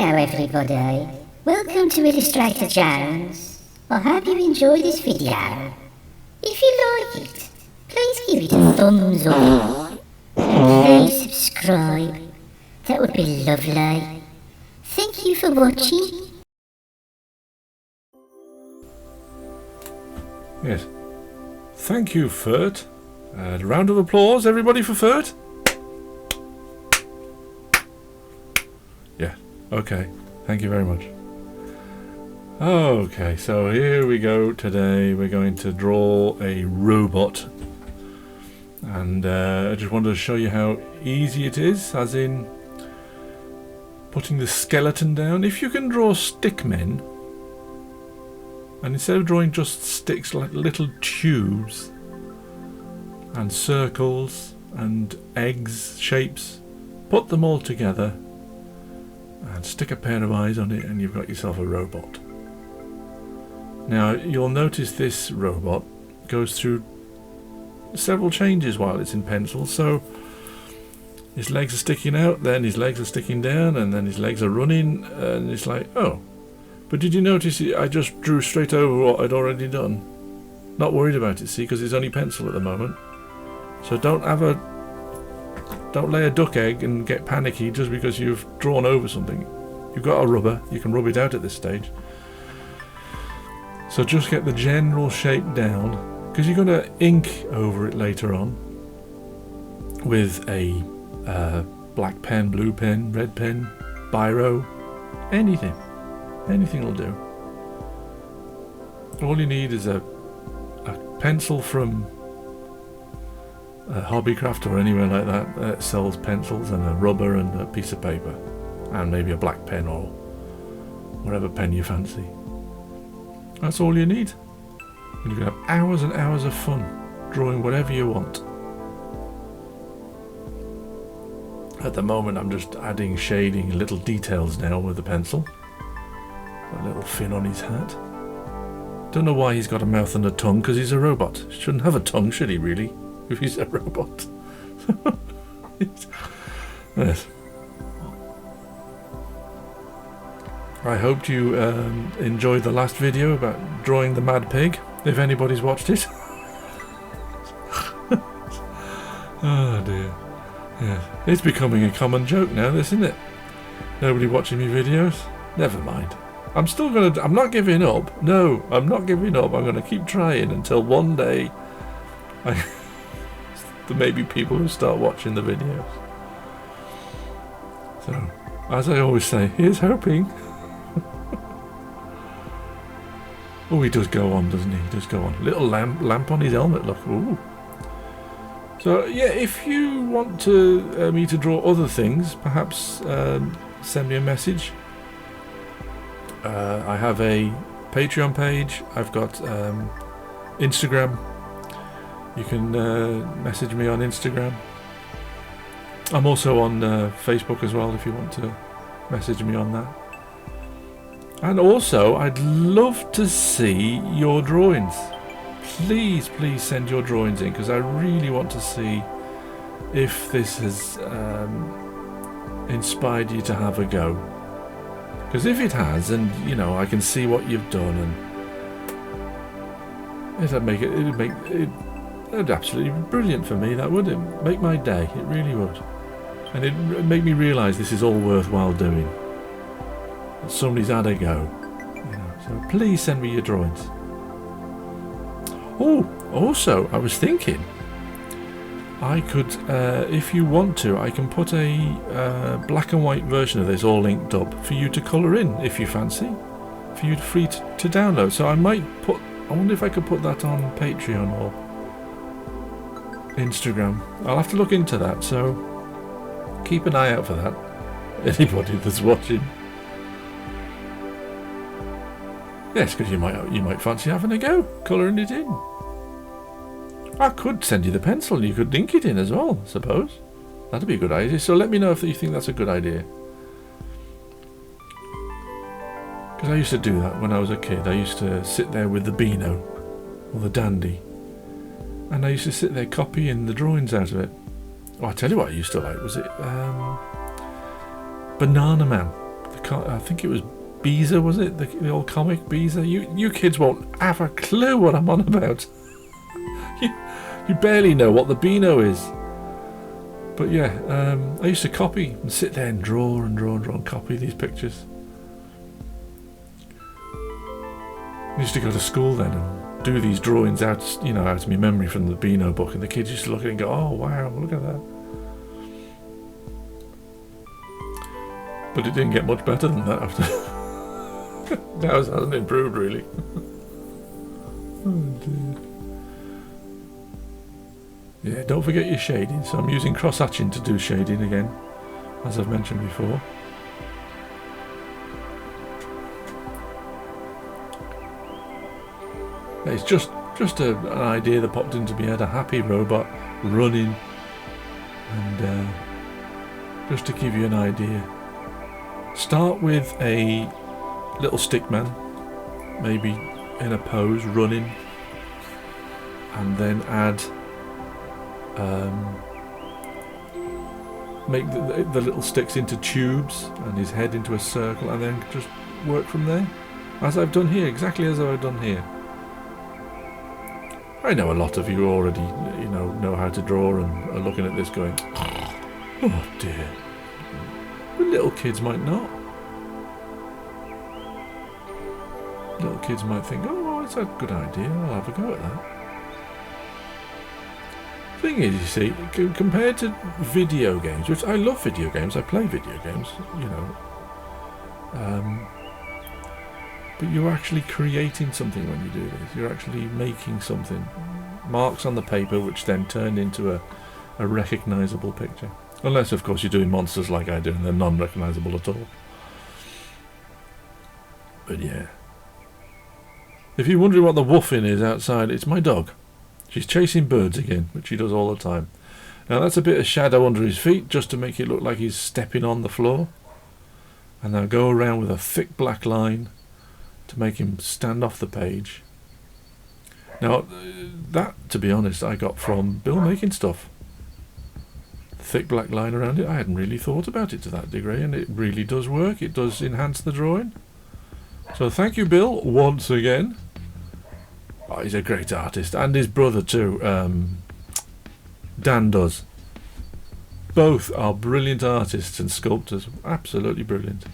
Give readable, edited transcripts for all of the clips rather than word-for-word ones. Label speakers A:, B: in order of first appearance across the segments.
A: Hello everybody, welcome to Illustrator Jones. I hope you enjoy this video. If you like it, please give it a thumbs up and please subscribe. That would be lovely. Thank you for watching.
B: Yes. Thank you, Fert. A round of applause, everybody, for Fert. Yeah, okay. Thank you very much. Okay, so here we go today. We're going to draw a robot. And I just wanted to show you how easy it is, as in putting the skeleton down. If you can draw stickmen, and instead of drawing just sticks like little tubes and circles and eggs shapes, put them all together and stick a pair of eyes on it and you've got yourself a robot. Now you'll notice this robot goes through several changes while it's in pencil. So his legs are sticking out, then his legs are sticking down, and then his legs are running, and it's like, oh. But did you notice I just drew straight over what I'd already done? Not worried about it, see, because it's only pencil at the moment. So don't lay a duck egg and get panicky just because you've drawn over something. You've got a rubber, you can rub it out at this stage. So just get the general shape down, because you're going to ink over it later on with a black pen, blue pen, red pen, biro, anything. Anything will do. All you need is a pencil from a Hobbycraft or anywhere like that that sells pencils, and a rubber and a piece of paper, and maybe a black pen or whatever pen you fancy. That's all you need. And you can have hours and hours of fun drawing whatever you want. At the moment I'm just adding shading, little details now with the pencil. A little fin on his hat. Don't know why he's got a mouth and a tongue, because he's a robot. Shouldn't have a tongue, should he, really? If he's a robot. Yes. I hoped you enjoyed the last video about drawing the mad pig, if anybody's watched it. Oh dear. Yes. It's becoming a common joke now, isn't it? Nobody watching me videos? Never mind. I'm not giving up. No, I'm not giving up. I'm gonna keep trying until one day there may be people who start watching the videos. So, as I always say, here's hoping. Oh, he does go on, doesn't he? He does go on. Little lamp on his helmet, look. Ooh. So, yeah, if you want to me to draw other things, perhaps send me a message. I have a Patreon page. I've got Instagram. You can message me on Instagram. I'm also on Facebook as well, if you want to message me on that. And also, I'd love to see your drawings. Please send your drawings in, because I really want to see if this has inspired you to have a go. Because if it has, and you know, I can see what you've done, and it'd absolutely be brilliant for me. That would make my day. It really would, and it'd make me realise this is all worthwhile doing. That somebody's had a go. You know, so please send me your drawings. Oh, also, I was thinking, I could, if you want to, I can put a black and white version of this all linked up for you to colour in, if you fancy, for you free to download. So I wonder if I could put that on Patreon or Instagram. I'll have to look into that, so keep an eye out for that, anybody that's watching. Yes, because you might fancy having a go, colouring it in. I could send you the pencil and you could ink it in as well, I suppose. That'd be a good idea. So let me know if you think that's a good idea. Because I used to do that when I was a kid. I used to sit there with the Beano, or the Dandy. And I used to sit there copying the drawings out of it. Oh, I tell you what I used to like, was it Banana Man. The I think it was Beezer, was it? The old comic Beezer. You kids won't have a clue what I'm on about. you barely know what the Beano is. But yeah, I used to copy and sit there and draw and copy these pictures. I used to go to school then and do these drawings out of my memory from the Beano book, and the kids used to look at it and go, "Oh wow, look at that." But it didn't get much better than that after. Now it hasn't improved really. Oh dear. Yeah, don't forget your shading. So I'm using cross-hatching to do shading again, as I've mentioned before. It's just an idea that popped into my head, a happy robot running, and just to give you an idea. Start with a little stick man, maybe in a pose, running, and then add, make the little sticks into tubes and his head into a circle, and then just work from there, as I've done here, exactly as I've done here. I know a lot of you already, know how to draw and are looking at this going, "Oh dear." But little kids might not. Little kids might think, "Oh, it's a good idea, I'll have a go at that." Thing is, you see, compared to video games, which I love video games, I play video games, but you're actually creating something when you do this. You're actually making something. Marks on the paper which then turn into a recognisable picture. Unless, of course, you're doing monsters like I do and they're non-recognisable at all. But yeah. If you're wondering what the woofing is outside, it's my dog. She's chasing birds again, which she does all the time. Now that's a bit of shadow under his feet just to make it look like he's stepping on the floor. And I'll go around with a thick black line to make him stand off the page. Now, that, to be honest, I got from Bill making stuff. Thick black line around it. I hadn't really thought about it to that degree, and it really does work. It does enhance the drawing. So thank you, Bill, once again. Oh, he's a great artist, and his brother too. Dan does. Both are brilliant artists and sculptors. Absolutely brilliant.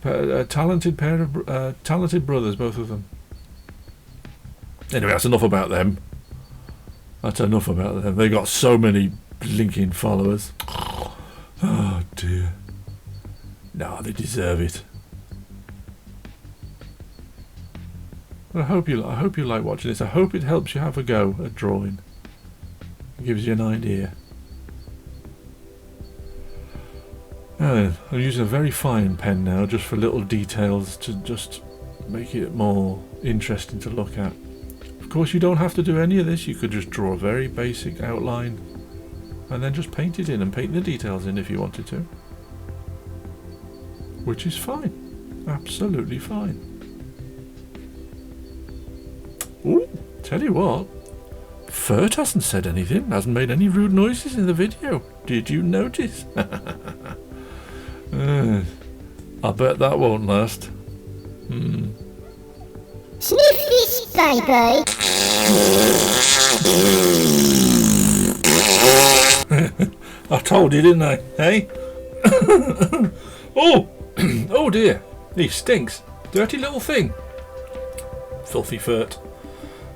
B: A talented pair of talented brothers, both of them. Anyway, that's enough about them. That's enough about them. They got so many blinking followers. Oh dear. No, they deserve it. But I hope you like watching this. I hope it helps you have a go at drawing. It gives you an idea. Now then, I'm using a very fine pen now, just for little details to just make it more interesting to look at. Of course, you don't have to do any of this. You could just draw a very basic outline and then just paint it in and paint the details in if you wanted to. Which is fine. Absolutely fine. Ooh, tell you what. Fert hasn't said anything, hasn't made any rude noises in the video. Did you notice? I bet that won't last.
A: Sniff this, baby.
B: I told you, didn't I? Hey? Oh! Oh dear. He stinks. Dirty little thing. Filthy Fert.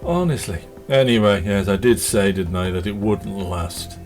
B: Honestly. Anyway, as I did say, didn't I, that it wouldn't last.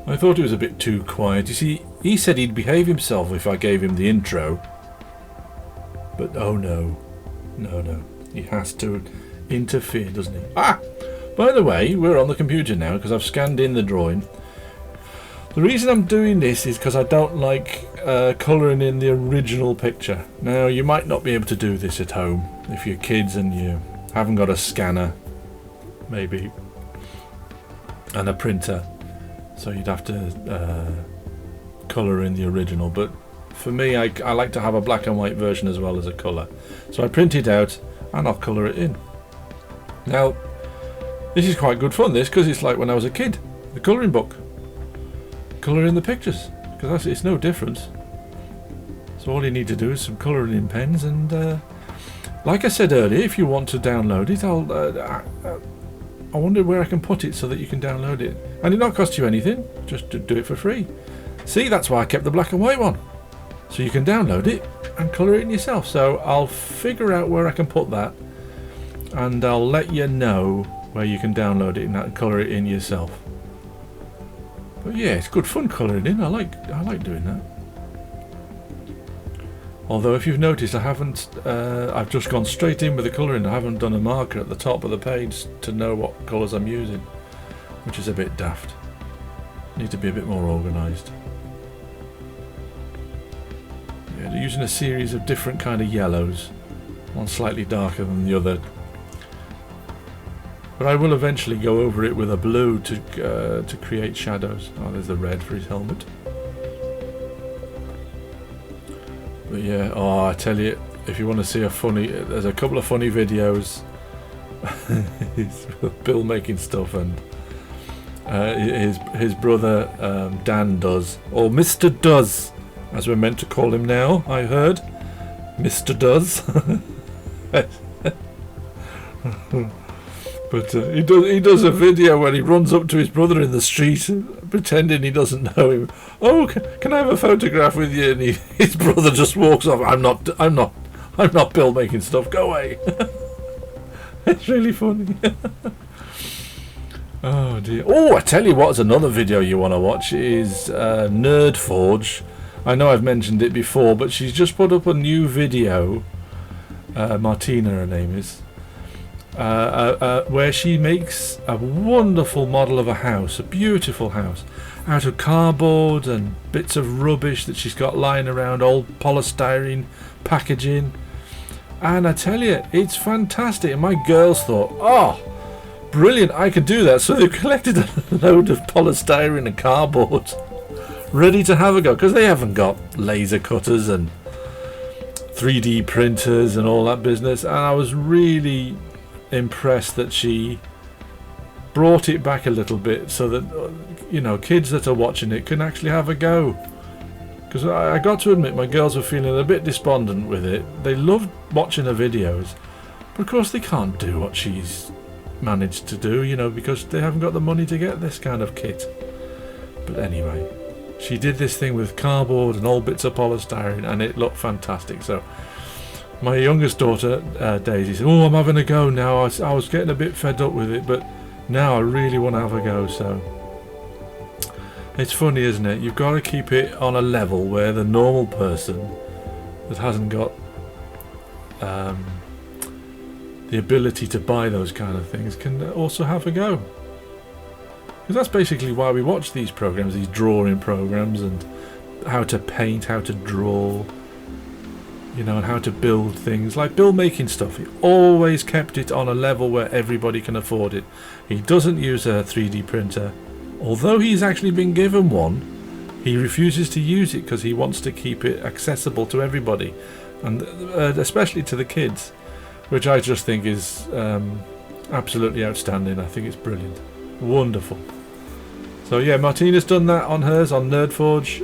B: I thought it was a bit too quiet. You see, he said he'd behave himself if I gave him the intro. But oh no. No. He has to interfere, doesn't he? Ah! By the way, we're on the computer now because I've scanned in the drawing. The reason I'm doing this is because I don't like colouring in the original picture. Now, you might not be able to do this at home if you're kids and you haven't got a scanner, maybe, and a printer. So you'd have to colour in the original. But for me, I like to have a black and white version as well as a colour. So I print it out and I'll colour it in. Now, this is quite good fun, this, because it's like when I was a kid. The colouring book. Colour in the pictures. Because it's no difference. So all you need to do is some colouring in pens, and like I said earlier, if you want to download it, I wonder where I can put it so that you can download it. And it not cost you anything, just to do it for free. See, that's why I kept the black and white one. So you can download it and colour it in yourself. So I'll figure out where I can put that, and I'll let you know where you can download it and colour it in yourself. But yeah, it's good fun colouring in. I like doing that. Although if you've noticed, I haven't, I've just gone straight in with the colouring. I haven't done a marker at the top of the page to know what colours I'm using, which is a bit daft. Need to be a bit more organised. Yeah, they're using a series of different kind of yellows, one slightly darker than the other. But I will eventually go over it with a blue to create shadows. Oh, there's the red for his helmet. But yeah, oh, I tell you, if you want to see a funny, there's a couple of funny videos. Bill making stuff, and his brother Dan does, or Mr. Does, as we're meant to call him now. I heard, Mr. Does. But he does a video where he runs up to his brother in the street, pretending he doesn't know him. Oh, can I have a photograph with you? And his brother just walks off. I'm not Bill making stuff. Go away. It's really funny. Oh dear. Oh, I tell you what's another video you want to watch is Nerd Forge. I know I've mentioned it before, but she's just put up a new video. Martina, her name is. Where she makes a wonderful model of a house, a beautiful house, out of cardboard and bits of rubbish that she's got lying around, old polystyrene packaging. And I tell you, it's fantastic. And my girls thought, oh, brilliant, I could do that. So they've collected a load of polystyrene and cardboard, ready to have a go, because they haven't got laser cutters and 3D printers and all that business. And I was really impressed that she brought it back a little bit so that, you know, kids that are watching it can actually have a go. Because I got to admit, my girls were feeling a bit despondent with it. They loved watching her videos, but of course they can't do what she's managed to do, you know, because they haven't got the money to get this kind of kit. But anyway, she did this thing with cardboard and old bits of polystyrene, and it looked fantastic. So my youngest daughter, Daisy, said, oh, I'm having a go now. I was getting a bit fed up with it, but now I really want to have a go. So it's funny, isn't it? You've got to keep it on a level where the normal person that hasn't got the ability to buy those kind of things can also have a go. Because that's basically why we watch these programs, these drawing programs, and how to paint, how to draw, you know, and how to build things. Like Bill making stuff, he always kept it on a level where everybody can afford it. He doesn't use a 3D printer. Although he's actually been given one, he refuses to use it because he wants to keep it accessible to everybody, and especially to the kids, which I just think is absolutely outstanding. I think it's brilliant. Wonderful. So yeah, Martina's done that on hers, on NerdForge,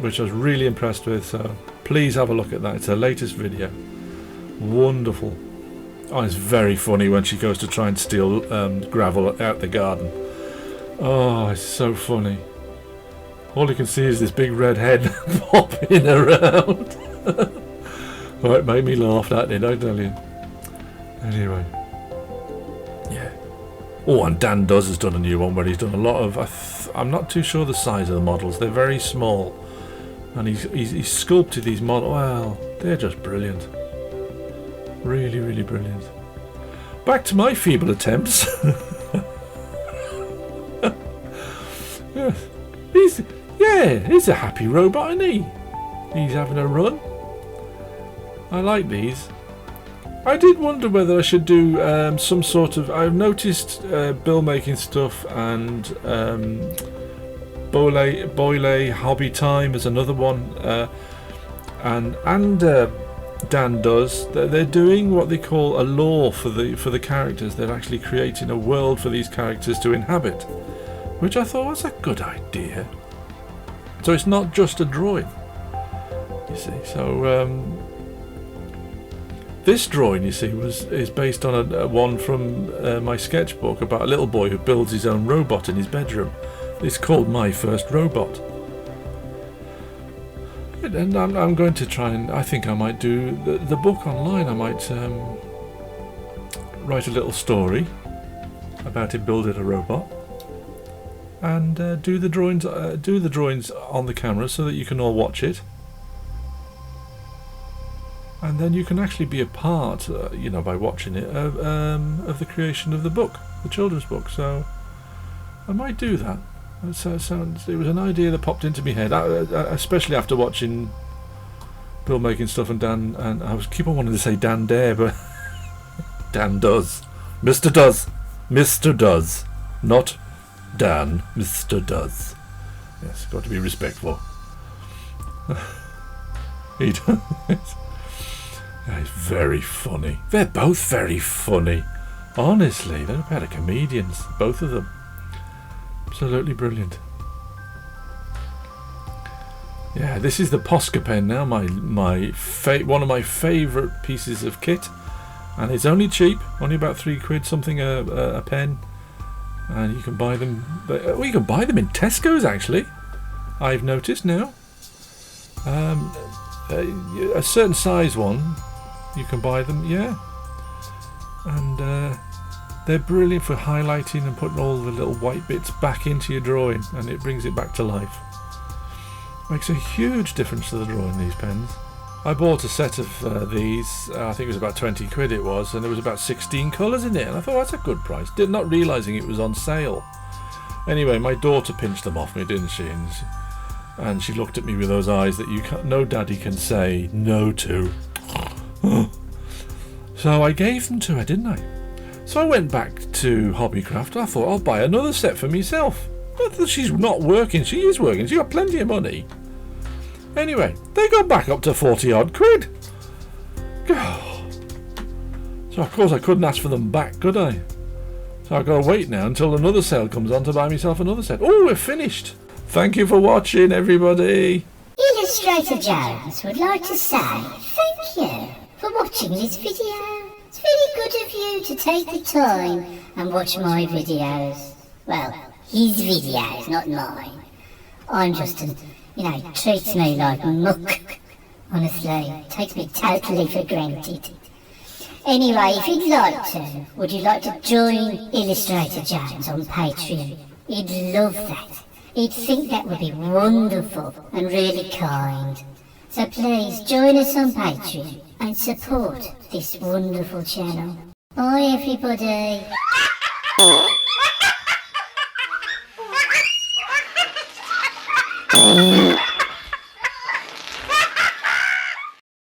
B: which I was really impressed with. So please have a look at that. It's her latest video. Wonderful. Oh, it's very funny when she goes to try and steal gravel out the garden. Oh, it's so funny. All you can see is this big red head popping around. Oh, it made me laugh, that did, I tell you. Anyway. Yeah. Oh, and Dan Does has done a new one where he's done a lot of... I'm not too sure the size of the models. They're very small. And he's sculpted these models. Well, they're just brilliant. Really, really brilliant. Back to my feeble attempts. He's a happy robot, isn't he? He's having a run. I like these. I did wonder whether I should do some sort of... I've noticed Bill making stuff, and Boyle Hobby Time is another one, and Dan Does. They're doing what they call a lore for the characters. They're actually creating a world for these characters to inhabit, which I thought was a good idea. So it's not just a drawing. you see. So this drawing, you see, is based on a one from my sketchbook about a little boy who builds his own robot in his bedroom. It's called My First Robot. And I'm going to try and, I think I might do the book online. I might write a little story about him building a robot, and do the drawings on the camera so that you can all watch it, and then you can actually be a part, by watching it, of the creation of the book, the children's book. So I might do that. It was an idea that popped into my head, especially after watching Bill making stuff and Dan, and I keep on wanting to say Dan Dare, but Dan Does. Mr. Does, not Dan, Mr. Does. Yes, got to be respectful. He does. It's very funny. They're both very funny. Honestly, they're a pair of comedians, both of them. Absolutely brilliant. Yeah, this is the Posca pen now, one of my favourite pieces of kit, and it's only cheap, only about £3 something a pen, and you can buy them. You can buy them in Tesco's actually. I've noticed now. A certain size one, you can buy them, yeah, and they're brilliant for highlighting and putting all the little white bits back into your drawing, and it brings it back to life. Makes a huge difference to the drawing, these pens. I bought a set of these, I think it was about £20 it was, and there was about 16 colours in it, and I thought, that's a good price, not realising it was on sale. Anyway, my daughter pinched them off me, didn't she? And she looked at me with those eyes that no daddy can say no to. So I gave them to her, didn't I? So I went back to Hobbycraft. I thought, I'll buy another set for myself. But she's not working. She is working. She got plenty of money. Anyway, they got back up to 40 odd quid. So of course I couldn't ask for them back, could I? So I've got to wait now until another sale comes on to buy myself another set. Oh, we're finished. Thank you for watching, everybody.
A: Illustrator Jones would like to say thank you for watching this video. It's very good of you to take the time and watch my videos. Well, his videos, not mine. I'm just treats me like muck. Honestly, takes me totally for granted. Anyway, if you'd like to, would you like to join Illustrator Jones on Patreon? He'd love that. He'd think that would be wonderful and really kind. So please join us on Patreon and support this wonderful channel. Bye everybody.